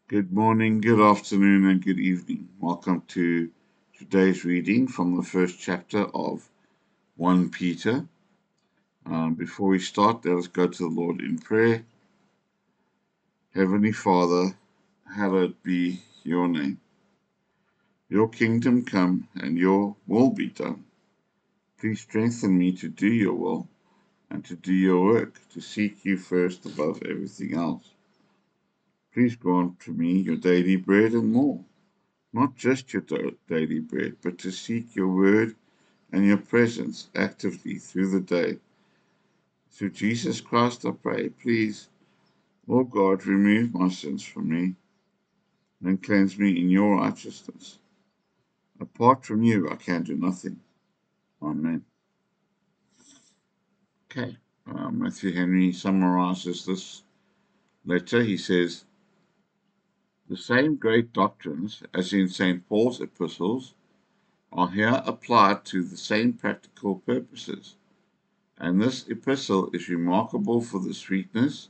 Good morning, good afternoon, and good evening. Welcome to today's reading from the first chapter of 1 Peter. Before we start, let us go to the Lord in prayer. Heavenly Father, hallowed be your name. Your kingdom come and your will be done. Please strengthen me to do your will and to do your work, to seek you first above everything else. Please grant to me your daily bread and more. Not just your daily bread, but to seek your word and your presence actively through the day. Through Jesus Christ I pray, please, O God, remove my sins from me and cleanse me in your righteousness. Apart from you, I can do nothing. Amen. Okay, Matthew Henry summarizes this letter. He says, the same great doctrines as in St. Paul's epistles are here applied to the same practical purposes. And this epistle is remarkable for the sweetness,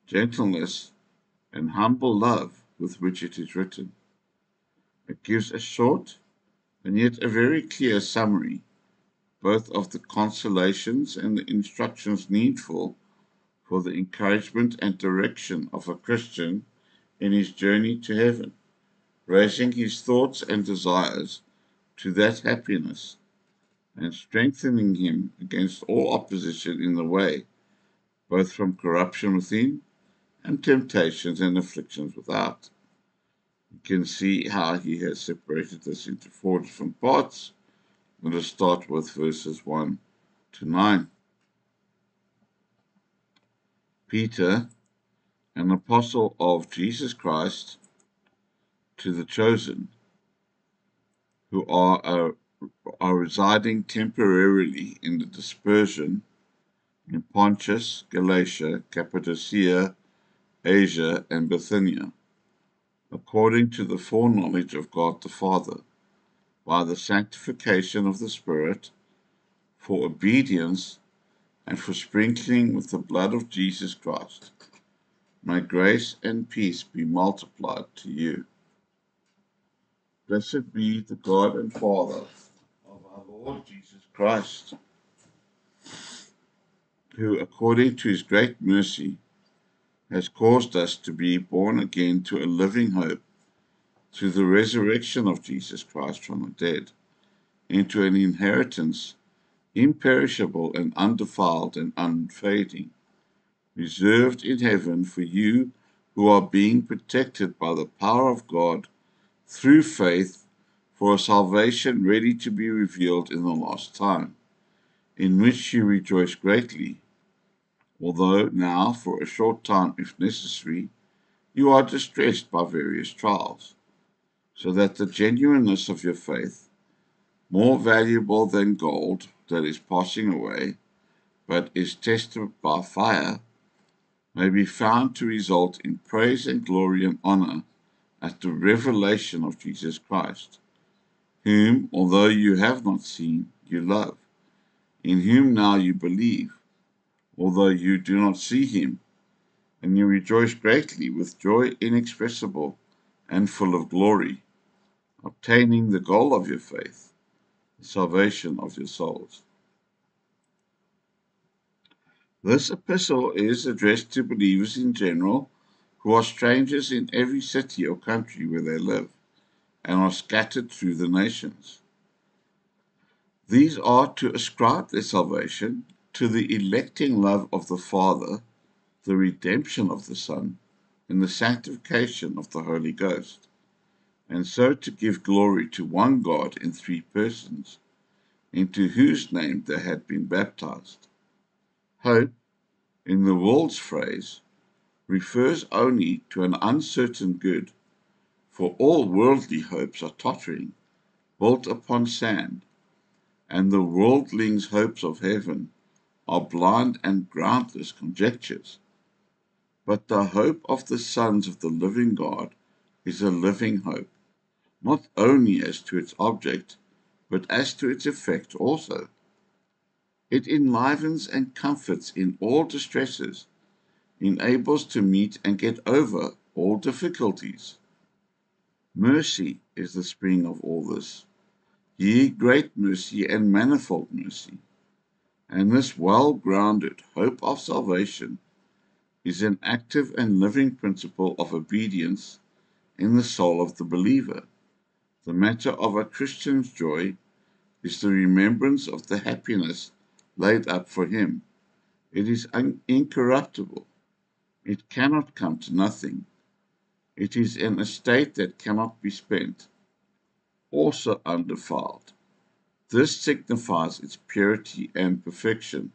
gentleness, and humble love with which it is written. It gives a short and yet a very clear summary, both of the consolations and the instructions needful for the encouragement and direction of a Christian in his journey to heaven, raising his thoughts and desires to that happiness, and strengthening him against all opposition in the way, both from corruption within and temptations and afflictions without. You can see how he has separated this into four different parts. I'm going to start with verses 1 to 9. Peter, an apostle of Jesus Christ, to the chosen, who are residing temporarily in the dispersion in Pontus, Galatia, Cappadocia, Asia, and Bithynia, according to the foreknowledge of God the Father, by the sanctification of the Spirit, for obedience and for sprinkling with the blood of Jesus Christ. May grace and peace be multiplied to you. Blessed be the God and Father of our Lord Jesus Christ, who, according to his great mercy, has caused us to be born again to a living hope through the resurrection of Jesus Christ from the dead, into an inheritance imperishable and undefiled and unfading, reserved in heaven for you who are being protected by the power of God through faith for a salvation ready to be revealed in the last time, in which you rejoice greatly, although now for a short time, if necessary, you are distressed by various trials, so that the genuineness of your faith, more valuable than gold that is passing away, but is tested by fire, may be found to result in praise and glory and honor at the revelation of Jesus Christ, whom, although you have not seen, you love, in whom now you believe, although you do not see him, and you rejoice greatly with joy inexpressible and full of glory, obtaining the goal of your faith, the salvation of your souls. This epistle is addressed to believers in general who are strangers in every city or country where they live and are scattered through the nations. These are to ascribe their salvation to the electing love of the Father, the redemption of the Son, and the sanctification of the Holy Ghost, and so to give glory to one God in three persons, into whose name they had been baptized. Hope, in the world's phrase, refers only to an uncertain good, for all worldly hopes are tottering, built upon sand, and the worldling's hopes of heaven are blind and groundless conjectures. But the hope of the sons of the living God is a living hope, not only as to its object, but as to its effect also. It enlivens and comforts in all distresses, enables to meet and get over all difficulties. Mercy is the spring of all this, yea, great mercy and manifold mercy. And this well-grounded hope of salvation is an active and living principle of obedience in the soul of the believer. The matter of a Christian's joy is the remembrance of the happiness laid up for him. It is incorruptible. It cannot come to nothing. It is an estate that cannot be spent, also undefiled. This signifies its purity and perfection,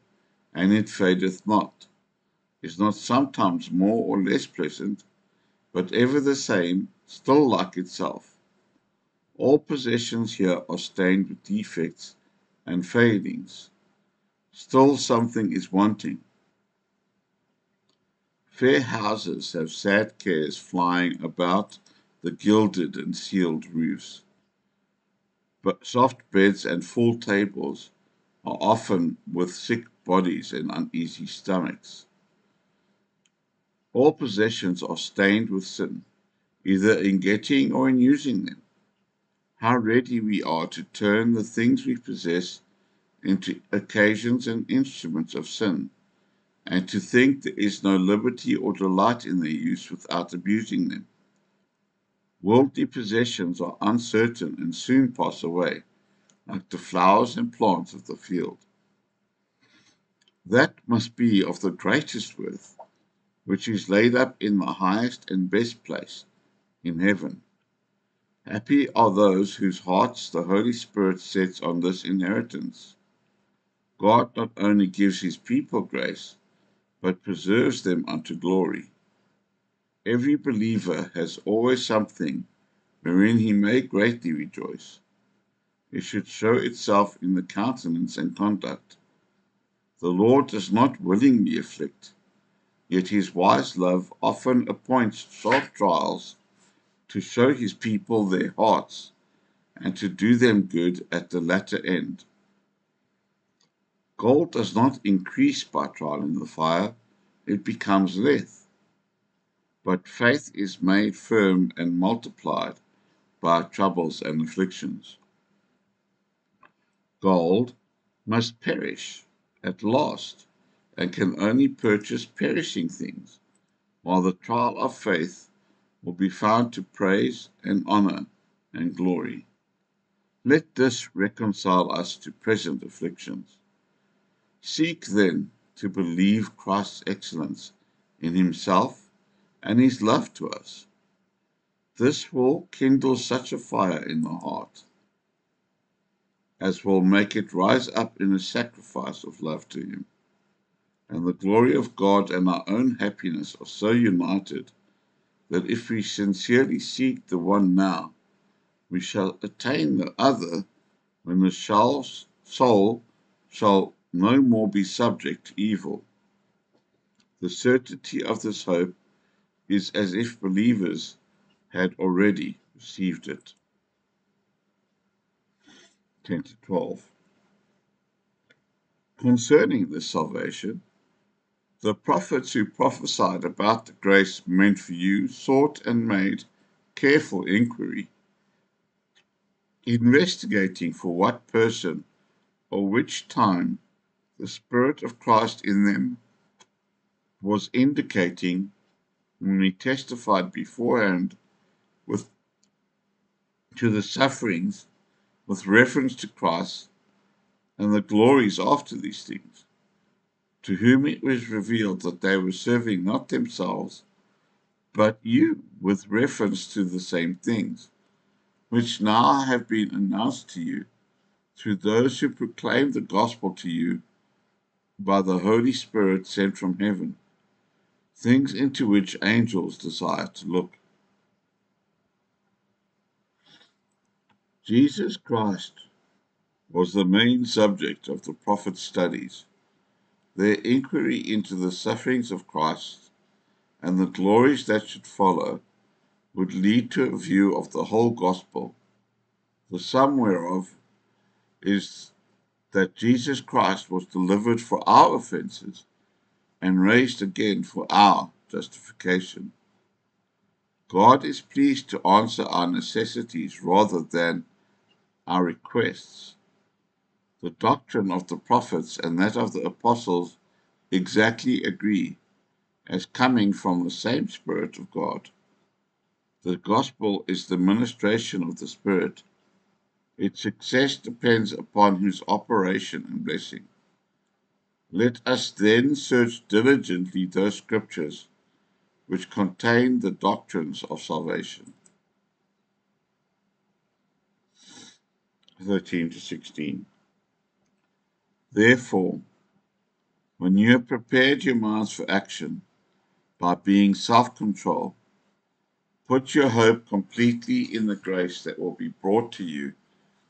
and it fadeth not, is not sometimes more or less pleasant, but ever the same, still like itself. All possessions here are stained with defects and failings. Still something is wanting. Fair houses have sad cares flying about the gilded and sealed roofs, but soft beds and full tables are often with sick bodies and uneasy stomachs. All possessions are stained with sin, either in getting or in using them. How ready we are to turn the things we possess into occasions and instruments of sin, and to think there is no liberty or delight in their use without abusing them. Worldly possessions are uncertain and soon pass away, like the flowers and plants of the field. That must be of the greatest worth, which is laid up in the highest and best place, in heaven. Happy are those whose hearts the Holy Spirit sets on this inheritance. God not only gives his people grace, but preserves them unto glory. Every believer has always something wherein he may greatly rejoice. It should show itself in the countenance and conduct. The Lord does not willingly afflict, yet his wise love often appoints sharp trials to show his people their hearts and to do them good at the latter end. Gold does not increase by trial in the fire, it becomes less. But faith is made firm and multiplied by troubles and afflictions. Gold must perish at last, and can only purchase perishing things, while the trial of faith will be found to praise and honor and glory. Let this reconcile us to present afflictions. Seek then to believe Christ's excellence in himself and his love to us. This will kindle such a fire in the heart as will make it rise up in a sacrifice of love to him. And the glory of God and our own happiness are so united that if we sincerely seek the one now, we shall attain the other when the soul shall no more be subject to evil. The certainty of this hope is as if believers had already received it. 10 to 12. Concerning this salvation, the prophets who prophesied about the grace meant for you sought and made careful inquiry, investigating for what person or which time the Spirit of Christ in them was indicating when he testified beforehand with to the sufferings with reference to Christ and the glories after these things, to whom it was revealed that they were serving not themselves, but you, with reference to the same things, which now have been announced to you through those who proclaim the gospel to you by the Holy Spirit sent from heaven, things into which angels desire to look. Jesus Christ was the main subject of the prophets' studies. Their inquiry into the sufferings of Christ and the glories that should follow would lead to a view of the whole gospel, the sum whereof is that Jesus Christ was delivered for our offenses and raised again for our justification. God is pleased to answer our necessities rather than our requests. The doctrine of the prophets and that of the apostles exactly agree, as coming from the same Spirit of God. The gospel is the ministration of the Spirit. Its success depends upon His operation and blessing. Let us then search diligently those scriptures which contain the doctrines of salvation. 13 to 16. Therefore, when you have prepared your minds for action by being self-controlled, put your hope completely in the grace that will be brought to you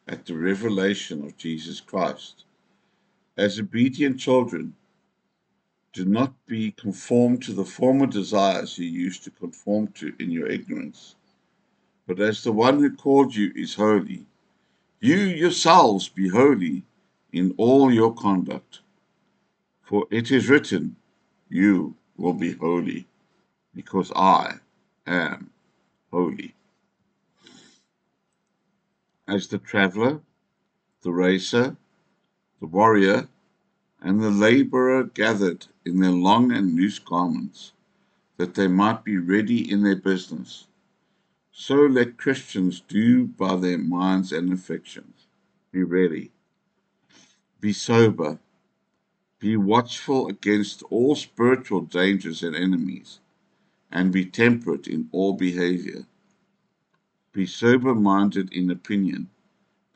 at the revelation of Jesus Christ. As obedient children, do not be conformed to the former desires you used to conform to in your ignorance, but as the one who called you is holy, you yourselves be holy in all your conduct. For it is written, you will be holy, because I am holy. As the traveler, the racer, the warrior, and the laborer gathered in their long and loose garments, that they might be ready in their business, so let Christians do by their minds and affections. Be ready, be sober, be watchful against all spiritual dangers and enemies, and be temperate in all behavior. Be sober-minded in opinion,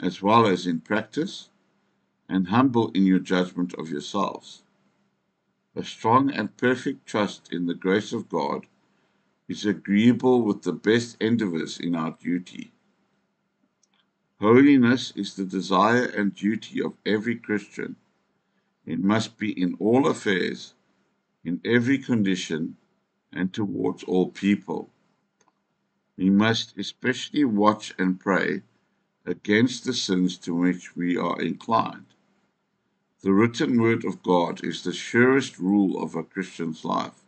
as well as in practice, and humble in your judgment of yourselves. A strong and perfect trust in the grace of God is agreeable with the best endeavors in our duty. Holiness is the desire and duty of every Christian. It must be in all affairs, in every condition, and towards all people. We must especially watch and pray against the sins to which we are inclined. The written word of God is the surest rule of a Christian's life,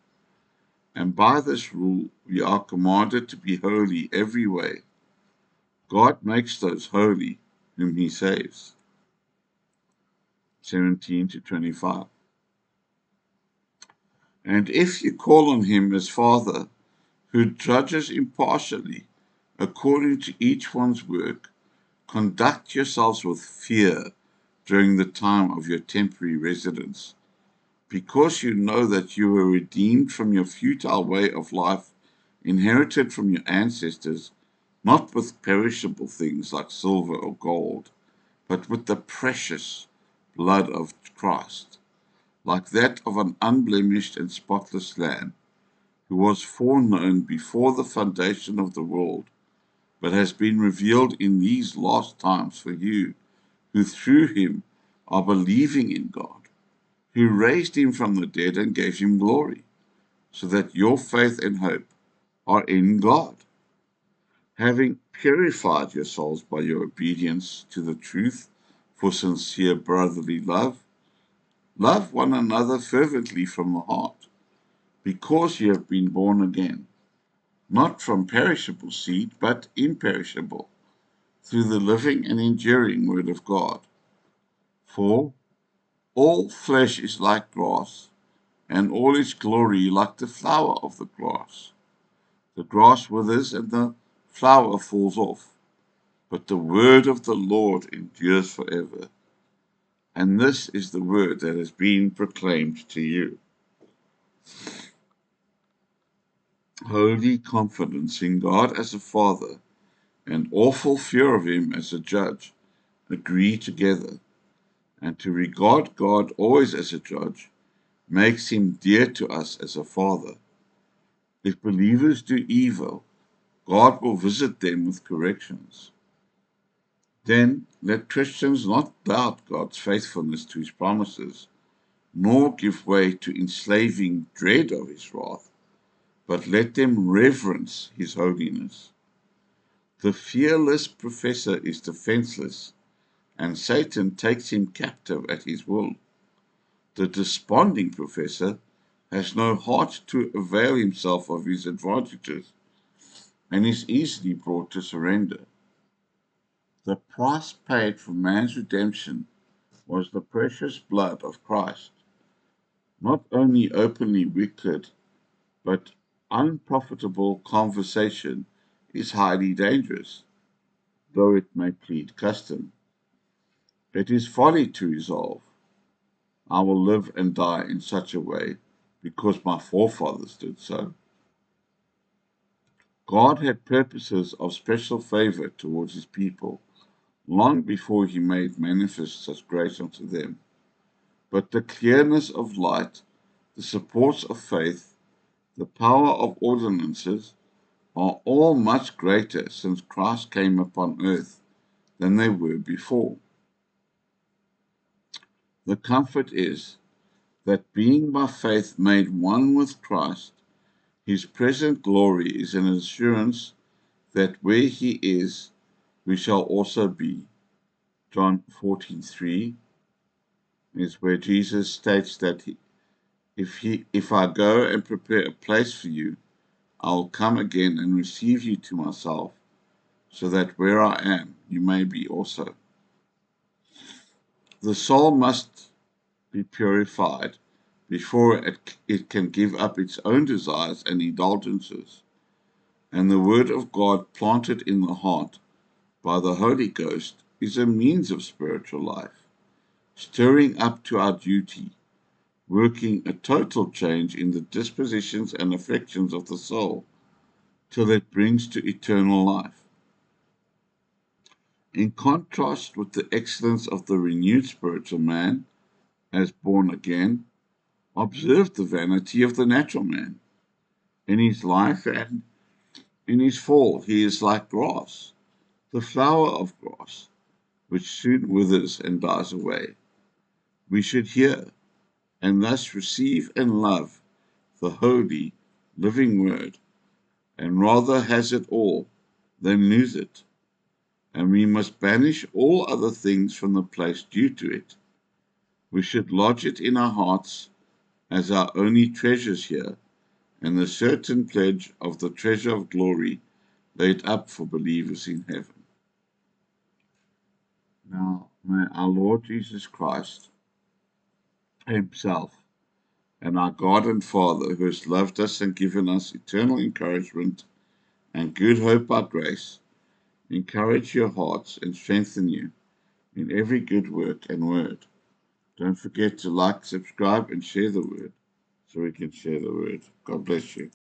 and by this rule we are commanded to be holy every way. God makes those holy whom He saves. 17 to 25. And if you call on Him as Father, who judges impartially according to each one's work, conduct yourselves with fear during the time of your temporary residence, because you know that you were redeemed from your futile way of life, inherited from your ancestors, not with perishable things like silver or gold, but with the precious blood of Christ, like that of an unblemished and spotless lamb, who was foreknown before the foundation of the world, but has been revealed in these last times for you, who through Him are believing in God, who raised Him from the dead and gave Him glory, so that your faith and hope are in God. Having purified your souls by your obedience to the truth for sincere brotherly love, love one another fervently from the heart, because you have been born again, not from perishable seed, but imperishable, through the living and enduring word of God. For all flesh is like grass, and all its glory like the flower of the grass. The grass withers and the flower falls off, but the word of the Lord endures forever. And this is the word that has been proclaimed to you. Holy confidence in God as a Father and awful fear of Him as a judge agree together, and to regard God always as a judge makes Him dear to us as a Father. If believers do evil, God will visit them with corrections. Then let Christians not doubt God's faithfulness to His promises, nor give way to enslaving dread of His wrath, but let them reverence His holiness. The fearless professor is defenseless, and Satan takes him captive at his will. The desponding professor has no heart to avail himself of his advantages, and is easily brought to surrender. The price paid for man's redemption was the precious blood of Christ. Not only openly wicked, but unprofitable conversation is highly dangerous, though it may plead custom. It is folly to resolve, I will live and die in such a way because my forefathers did so. God had purposes of special favor towards his people long before he made manifest such grace unto them. But the clearness of light, the supports of faith, the power of ordinances are all much greater since Christ came upon earth than they were before. The comfort is that being by faith made one with Christ, his present glory is an assurance that where he is, we shall also be. John 14:3 is where Jesus states that if I go and prepare a place for you, I will come again and receive you to myself, so that where I am, you may be also. The soul must be purified before it can give up its own desires and indulgences, and the Word of God planted in the heart by the Holy Ghost is a means of spiritual life, stirring up to our duty, working a total change in the dispositions and affections of the soul till it brings to eternal life. In contrast with the excellence of the renewed spiritual man, as born again, observe the vanity of the natural man. In his life and in his fall he is like grass, the flower of grass, which soon withers and dies away. We should hear and thus receive and love the holy, living word, and rather has it all than lose it. And we must banish all other things from the place due to it. We should lodge it in our hearts as our only treasures here, and the certain pledge of the treasure of glory laid up for believers in heaven. Now, may our Lord Jesus Christ himself and our God and Father, who has loved us and given us eternal encouragement and good hope by grace, encourage your hearts and strengthen you in every good work and word. Don't forget to like, subscribe, and share the word so we can share the word. God bless you.